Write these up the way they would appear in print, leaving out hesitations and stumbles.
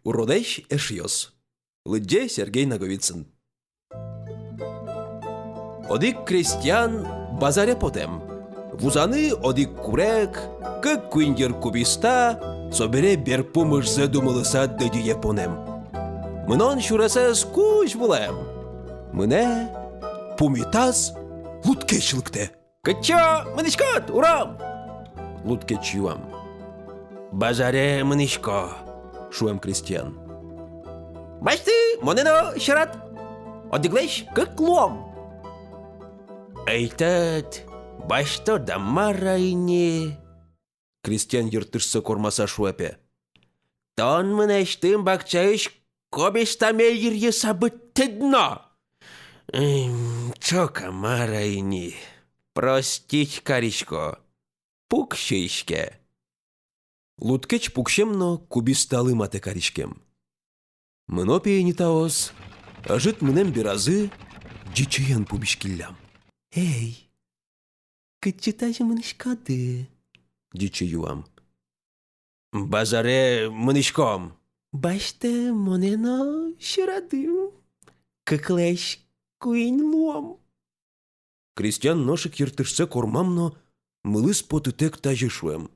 уродещ эшьёс. Лыдде Сергей Наговицын. Одик крестьян базаре потем. Вузаны одик курек, как куиндер кубиста, собере берпумыш задумалыса дыдие понем. Мынон шураса скуч булем. Мыне пумитаз луткечлыкте. Кычо, мынышкот, урам! Луткеч юам. Базаре мынышко, шуем крестьян. Башты, монено, шарат. Одиглеш, как лом. Эйтат, башто да марайне. Крестьян йыртышса кормаса шуэпе. Тон мынештым бакчайыш кобестаме йырье сабыттыдно. Чока марайне. Простить, каричко. Пукщишке. Луткеч пукщемно кубисталы мате каричкем. Мынопе не таос, а жит мынем биразы дичиян пубишкиллям. Эй, кычытажы мынышкады, дичиюам. Базаре мынышком. Башты монено шырадым, кыклэш куинлом. Крестьян ношик йыртышса кормамно мылыс потытек тажышуэм.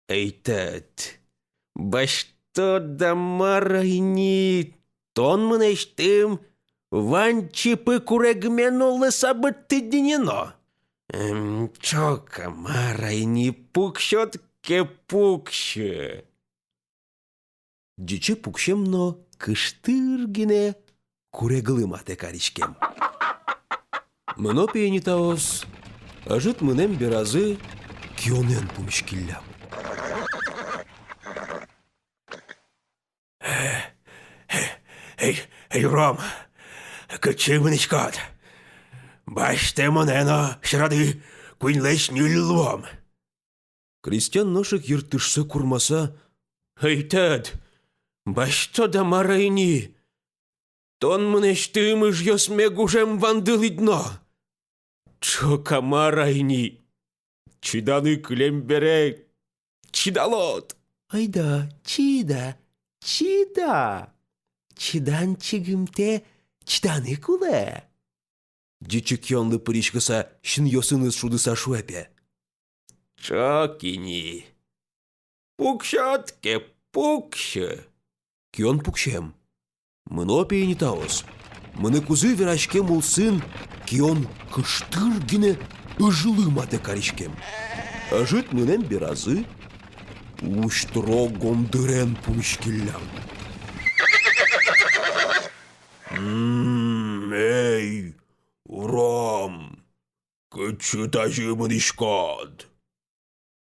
Эйтет, башто да марайни, тон мынештым, ванчипы курегменулы сабыттыдинено. Чока марайни пукщот ке пукщы. Дичи пукщемно кыштыргине куреглы мате каричкем. Мынопе не таос, а жит мынем биразы кионен пумшкиллям. Эй, Ром, кычы мынышкот. Баште монено шырады куинлеш нюллом. Крестьян ношик йыртышса курмаса. Эйтет, башто да марайни. Тон мынештым ижьос мегужем вандылыдно. Чока марайни. Чиданы клембере. Чидалот. Айда, чида. Чидан чигымте чиданы куле. Дичик йонлы пыришкаса шын йосыныз шудыса шуэпе. Чокини. Пукшот ке пукшы. Кион пукшем. Мынопе не таос. Мыны кузы верашкем улсын, кион кыштыргине ыжылы мате каришкем. Ажит мынем биразы уштро гондырен пумшкиллям. Эй, Ром, кычытажы мынышкот.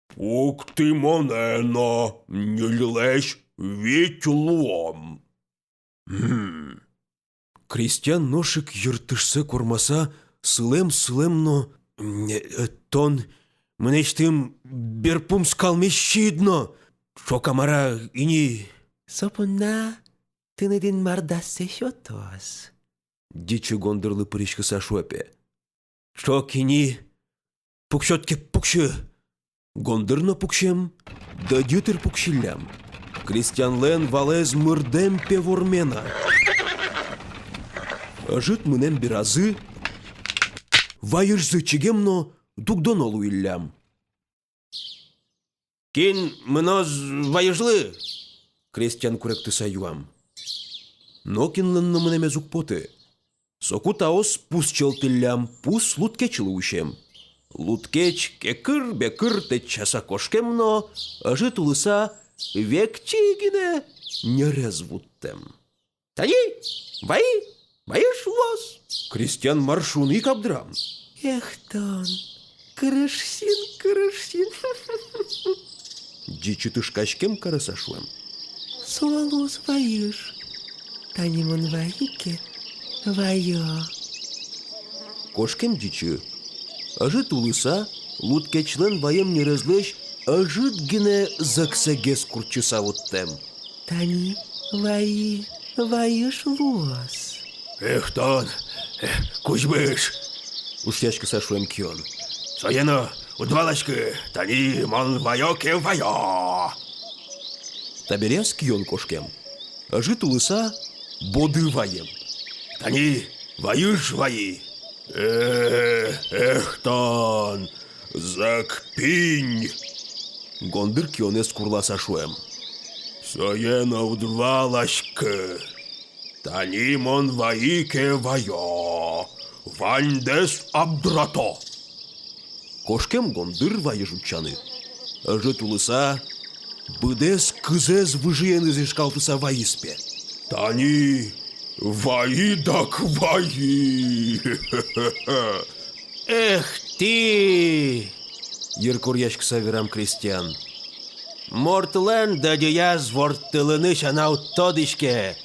Пук ты монено, нюллеш ведь лом. Крестьян ношик йыртышса кормаса сылем-сылемно тон мынештым берпум скалмещидно. Шокамара ини... Сопунна тыныдын мардассе шотос. Дичи гондырлы пырышкыса шуэпе. Шокини пукшотке пукшы. Гондырно пукшем, да дютер пукшиллям. Крестьян лен валез мырдем певормена. Ажит мынем биразы вайырзы чигемно дугдоно луиллям. Кин мыноз вайыжлы. Крестьян куректыса юам. Но кинлынны мынеме зукпоты. Соку таос пус челтиллям, пус луткечлы ушем. Луткеч кекыр-бекыр течаса кошкемно, ажит улыса векчигине не резвуттем. Тани, боишь лос? Крестьян маршуны кабдрам. Эх, тон, крышсин. Дичи тышкачкем карасашуем. Суалус боишь, танимон ваике, вайо. Кошкем дичи, ажит улыса, луткечлен ваем не разлещ, ажит гине заксагес курчиса вот тем. Тани, ваишь лос. Эх, тон, кузьмыш. Уштячка сашуем кион. Соено, удвалочки, тани, мон вайо ке вайо. Таберяс кион кошкем. Ажи тулыса боды ваем. Тани, ваюш ваи. Эхтан, закпинь. Гондыр кионес курласа шуэм. Соенов двалашкы. Танимон ваике вайо. Вандес абдрато. Кошкем гондыр вайы жучаны. Ажы тулыса быдес кызез выжиен изышкалтыса ваиспе. Тани, ваи дак ваи. Эх ты! Йыркур яшкса верам крестьян. Мортлен дадияз вортылыны шанау тодышке.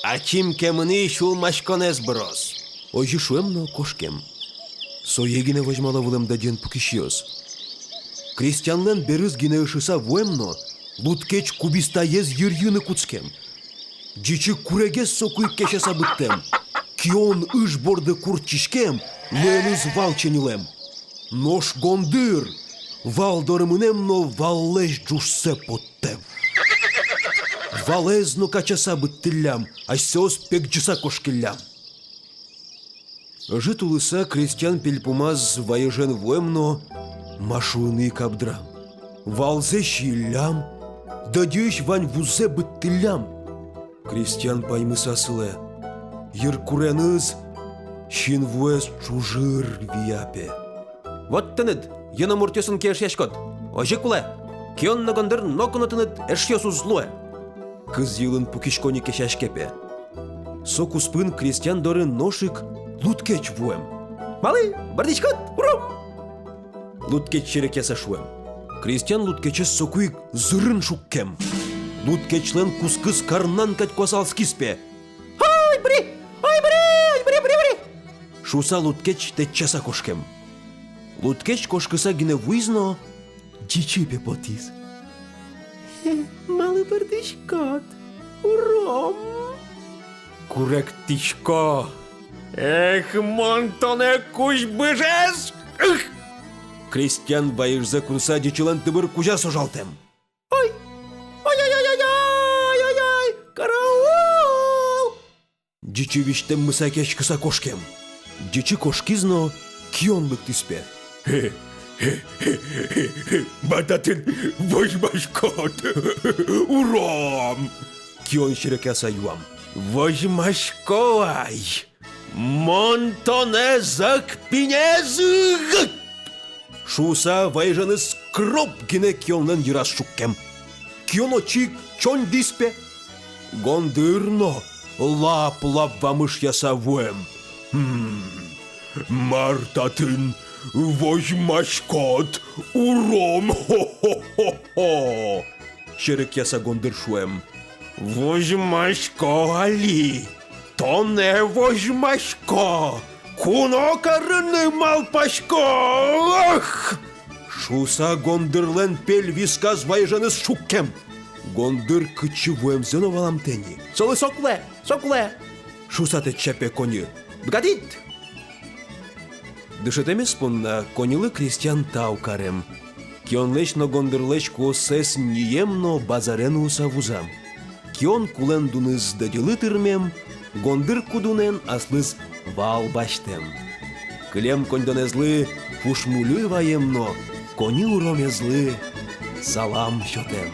Ачим кемыны шул машконез брос. Ojі шуемно кошкем. Соегине возьмала вылем даден пукишиос. Крестьянлен беріз гине ышыса вуемно, луткеч кубиста ез йырйыны куцкем. Джичи курегес сокуй кешеса быттем. Кион ыш борды курчишкем, леныз валченилем. Нош гондыр, валдорымынемно валлеш джушсе поттем. Валезно качаса быттылям, а сёс пекджиса кошкиллям. Ажы тулыса крестьян пельпумаз вайыжен вуемно машуны кабдрам. Валзе щилям, дадюш вань вузе быттылям. Крестьян паймыса сыле. Йыркуреныз щин вуэс чужыр вияпе. Вот тыныд, йына муртесын кеш яшкот. Ожы куле, кион нагондыр нокуны тыныд эшьёсу злуэ. Кыз йылын пукишкони кешашкепе. Сокуспын крестьян доры ношик луткеч вуэм. Малы, бардичкот, уром! Луткеч черекеса шуэм. Крестьян луткечес сокуик зырын шуккем. Луткечлен кускыз карнан кать косалскиспе. Ай, бри! Ай, бри! Шуса луткеч течеса кошкем. Луткеч кошкыса гине вуизно дичипе потис. Малы бардичкот, уром! Курек тичко! Эх, монтоне куш быжес! Крестьян вайырза курса дичилан тыбыр кужа сожалтем. Ой! Ай! Караул! Дичи виштем мысакеч кыса кошкем. Дичи кошкизно кионлык тиспе. Бататын возьмашкот! Уром! Кион ширекеса юам. Возьмашкоай! Монтоне закпинезыгыт! Шуса вайжаны скроп гине кионлен йырас шуккем. Кионо чик чон диспе. Гондырно лап-лап вамыш яса вуэм. Мартатын возьмашкот уром хо-хо-хо-хо. Шерек яса гондыр шуэм. Возьмашко али. То не возьмашко. Куно карыны малпашко! Ах! Шуса гондырлен пель висказ вайжаныз шуккем. Гондыр кычывуем зеновалам тени. Солы сокле! Шуса те чепе кони. Бгадит! Дышетемес понна конилы крестьян таукарем. Кионлечно гондырлеч косес ниемно базарену савузам. Кион кулен дуныз дадилы тырмем, гондыр кудунен аслыз вал баштем. Клем кондонезлы пушмулы ваемно, кони уромезлы салам шотем.